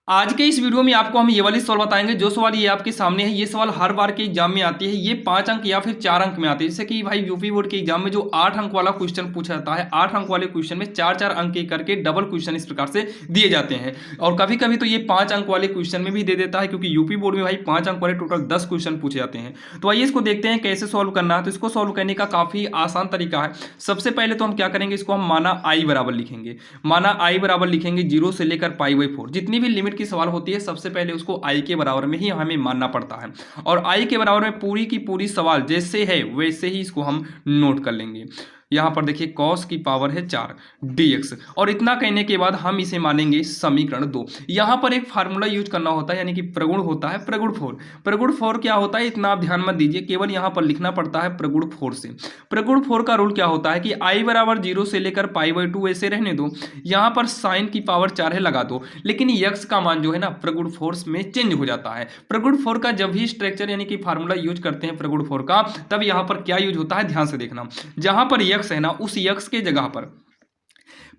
आज के इस वीडियो में आपको हम ये वाली सवाल बताएंगे। जो सवाल ये आपके सामने है, ये सवाल हर बार के एग्जाम में आती है। ये 5 अंक या फिर 4 अंक में आती है। जैसे कि भाई यूपी बोर्ड के एग्जाम में जो 8 अंक वाला क्वेश्चन पूछा जाता है, 8 अंक वाले क्वेश्चन में 4-4 अंक के करके डबल क्वेश्चन इस प्रकार से दिए जाते हैं। और कभी कभी तो ये 5 अंक वाले क्वेश्चन में भी दे देता है, क्योंकि यूपी बोर्ड में भाई 5 अंक वाले टोटल 10 क्वेश्चन पूछे जाते हैं। तो आइए इसको देखते हैं कैसे सॉल्व करना है। तो इसको सॉल्व करने का काफी आसान तरीका है। सबसे पहले तो हम क्या करेंगे, इसको हम माना आई बराबर लिखेंगे। माना आई बराबर लिखेंगे 0 से लेकर π/4। जितनी भी लिमिट की सवाल होती है, सबसे पहले उसको आई के बराबर में ही हमें मानना पड़ता है। और आई के बराबर में पूरी की पूरी सवाल जैसे है वैसे ही इसको हम नोट कर लेंगे। यहां पर देखिए cos की पावर है 4 dx। और इतना कहने के बाद हम इसे मानेंगे समीकरण 2। यहां पर एक फार्मूला यूज करना होता है, यानी कि प्रगुण होता है, प्रगुण 4। प्रगुण 4 क्या होता है इतना आप ध्यान मत दीजिए, केवल यहां पर लिखना पड़ता है प्रगुण 4 से। प्रगुण 4 का रूल क्या होता है कि आई बराबर 0 से लेकर π/2 ऐसे रहने दो। यहां पर साइन की पावर 4 है, लगा दो। लेकिन यक्स का मान जो है ना प्रगुण 4 में चेंज हो जाता है। प्रगुण 4 का जब भी स्ट्रक्चर यानी कि फार्मूला यूज करते हैं प्रगुण 4 का, तब यहां पर क्या यूज होता है ध्यान से देखना। जहां पर यक्स है ना, उस यक्स के जगह पर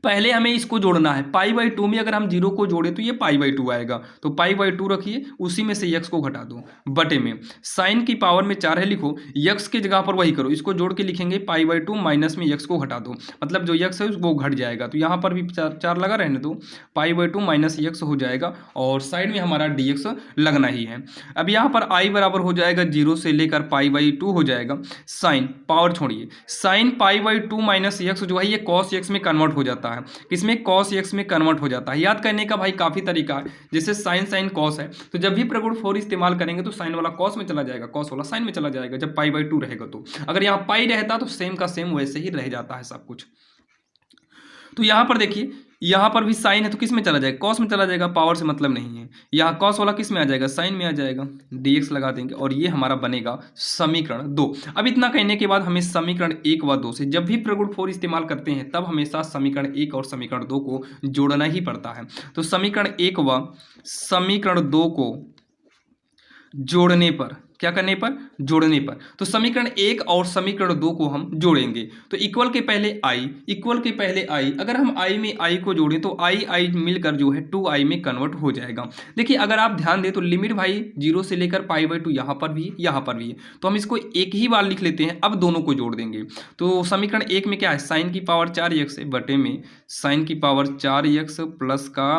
पहले हमें इसको जोड़ना है। π/2 में अगर हम 0 को जोड़े तो ये π/2 आएगा। तो π/2 रखिए, उसी में से यक्स को घटा दो, बटे में साइन की पावर में 4 है, लिखो। यक्स के जगह पर वही करो, इसको जोड़ के लिखेंगे π/2 माइनस में यक्स को घटा दो, मतलब जो यक्स है वो घट जाएगा। तो यहाँ पर भी 4 लगा रहने दो, π/2 माइनस यक्स हो जाएगा और साइड में हमारा dx लगना ही है। अब यहाँ पर आई बराबर हो जाएगा 0 से लेकर π/2 हो जाएगा। साइन पावर छोड़िए, साइन π/2 माइनस यक्स जो है ये cos x में कन्वर्ट हो जाता है। किसमें cos x में कन्वर्ट हो जाता है। याद करने का भाई काफी तरीका है। जैसे साइन साइन cos है, तो जब भी प्रगुण 4 इस्तेमाल करेंगे तो साइन वाला cos में चला जाएगा, cos वाला साइन में चला जाएगा जब π/2 रहेगा। तो अगर यहाँ पाई रहता तो सेम का सेम वैसे ही रह जाता है सब कुछ। तो यहां पर देखिए, यहां पर भी साइन है तो किस में चला जाएगा, कॉस में चला जाएगा, पावर से मतलब नहीं है। यहाँ कॉस वाला किस में आ जाएगा, साइन में आ जाएगा, dx लगा देंगे और ये हमारा बनेगा समीकरण 2। अब इतना कहने के बाद हमें समीकरण 1 व 2 से जब भी प्रगुण 4 इस्तेमाल करते हैं तब हमेशा समीकरण 1 और समीकरण 2 को जोड़ना ही पड़ता है। तो समीकरण 1 व समीकरण 2 को जोड़ने पर, क्या करने पर, जोड़ने पर, तो समीकरण 1 और समीकरण 2 को हम जोड़ेंगे। तो इक्वल के पहले आई, इक्वल के पहले आई, अगर हम आई में आई को जोड़ें तो आई आई मिलकर जो है 2i में कन्वर्ट हो जाएगा। देखिए अगर आप ध्यान दें तो लिमिट भाई 0 से लेकर π/2 यहाँ पर भी है, यहाँ पर भी है, तो हम इसको एक ही बार लिख लेते हैं। अब दोनों को जोड़ देंगे। तो समीकरण 1 में क्या है, साइन की पावर 4x है, बटे में साइन की पावर 4x प्लस का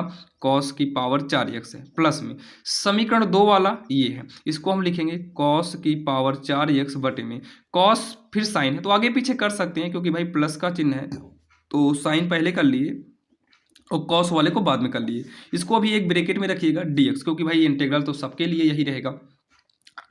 cos की पावर 4x है, प्लस में समीकरण 2 वाला ये है, इसको हम लिखेंगे cos की पावर 4x बटे में cos फिर साइन है तो आगे पीछे कर सकते हैं, क्योंकि भाई प्लस का चिन्ह है तो साइन पहले कर लिए और cos वाले को बाद में कर लिए। इसको अभी एक ब्रैकेट में रखिएगा dx, क्योंकि भाई इंटीग्रल तो सबके लिए यही रहेगा।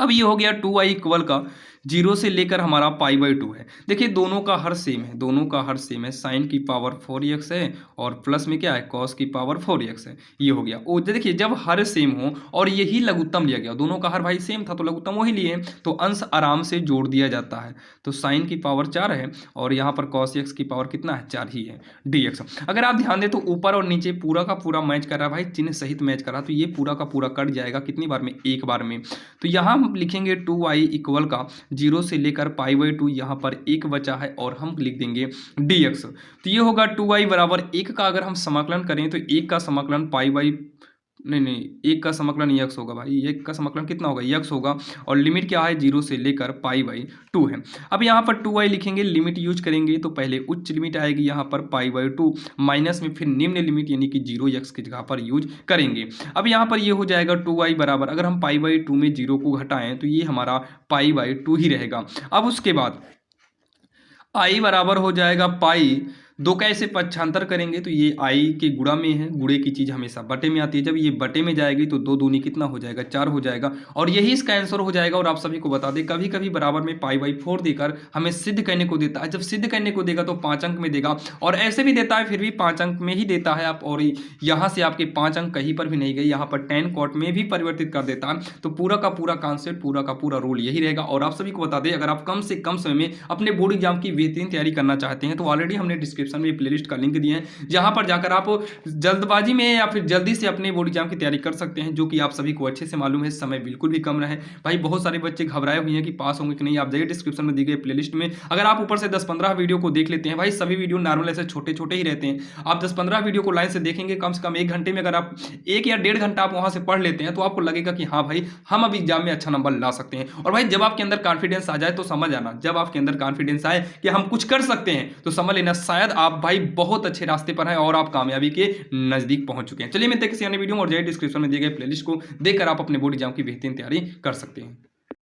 अब ये हो गया 2i इक्वल का 0 से लेकर हमारा π/2 है। देखिए दोनों का हर सेम है, दोनों का हर सेम है। साइन की पावर 4x है और प्लस में क्या है, cos की पावर 4x है। ये हो गया। और देखिए जब हर सेम हो और यही लघुत्तम लिया गया, दोनों का हर भाई सेम था तो लघुत्तम वही लिए, तो अंश आराम से जोड़ दिया जाता है। तो साइन की पावर 4 है और यहाँ पर cos x की पावर कितना है, 4 ही है, dx। अगर आप ध्यान दें तो ऊपर और नीचे पूरा का पूरा मैच कर रहा है भाई, चिन्ह सहित मैच कर रहा है, तो ये पूरा का पूरा कट जाएगा कितनी बार में, एक बार में। तो यहाँ हम लिखेंगे 2i इक्वल का 0 से लेकर π/2, यहाँ पर 1 बचा है और हम लिख देंगे dx। तो ये होगा 2i बराबर 1 का अगर हम समाकलन करें तो 1 का समाकलन नहीं 1 का समाकलन x होगा भाई, 1 का समाकलन कितना होगा, x होगा। और लिमिट क्या है, 0 से लेकर π/2 है। अब यहाँ पर 2i लिखेंगे, लिमिट यूज करेंगे तो पहले उच्च लिमिट आएगी यहाँ पर π/2 माइनस में फिर निम्न लिमिट यानी कि 0x की जगह पर यूज करेंगे। अब यहाँ पर ये हो जाएगा 2i बराबर, अगर हम π/2 में 0 को घटाएं तो ये हमारा π/2 ही रहेगा। अब उसके बाद i बराबर हो जाएगा पाई, 2 का ऐसे पक्षांतर करेंगे तो ये i के गुणा में है, गुणे की चीज़ हमेशा बटे में आती है। जब ये बटे में जाएगी तो 2 दूनी कितना हो जाएगा, 4 हो जाएगा और यही इसका आंसर हो जाएगा। और आप सभी को बता दें कभी कभी बराबर में π/4 देकर हमें सिद्ध करने को देता है। जब सिद्ध करने को देगा तो 5 अंक में देगा और ऐसे भी देता है फिर भी 5 अंक में ही देता है आप। और यहाँ से आपके 5 अंक कहीं पर भी नहीं गए, यहाँ पर tan cot में भी परिवर्तित कर देता है। तो पूरा का पूरा कॉन्सेप्ट, पूरा का पूरा रूल यही रहेगा। और आप सभी को बता दें अगर आप कम से कम समय में अपने बोर्ड एग्जाम की बेहतरीन तैयारी करना चाहते हैं तो ऑलरेडी हमने डिस्क्रिप्शन डिस्क्रिप्शन में प्लेलिस्ट का लिंक दिए हैं, जहां पर जाकर आप जल्दबाजी में या फिर जल्दी से अपने बोर्ड एग्जाम की तैयारी कर सकते हैं, जो कि आप सभी को अच्छे से मालूम है, समय बिल्कुल भी कम रहे। भाई बहुत सारे बच्चे घबराए हुए हैं कि पास होंगे कि नहीं। आप जाइए डिस्क्रिप्शन में दी गई प्लेलिस्ट में, अगर आप ऊपर से 10-15 वीडियो को देख लेते हैं, भाई सभी वीडियो नॉर्मल ऐसे छोटे छोटे ही रहते हैं। आप 10-15 वीडियो को लाइन से देखेंगे, कम से कम 1 घंटे में अगर आप 1 या 1.5 घंटा आप वहां से पढ़ लेते हैं, तो आपको लगेगा कि हाँ भाई हम अब एग्जाम में अच्छा नंबर ला सकते हैं। और भाई जब आपके अंदर कॉन्फिडेंस आ जाए तो समझ आना, जब आपके अंदर कॉन्फिडेंस आए कि हम कुछ कर सकते हैं, तो समझ लेना शायद आप भाई बहुत अच्छे रास्ते पर हैं और आप कामयाबी के नजदीक पहुंच चुके हैं। चलिए मिलते हैं किसी अन्य वीडियो में, और जाइए डिस्क्रिप्शन में दिए गए प्लेलिस्ट को देखकर आप अपने बोर्ड एग्जाम की बेहतरीन तैयारी कर सकते हैं।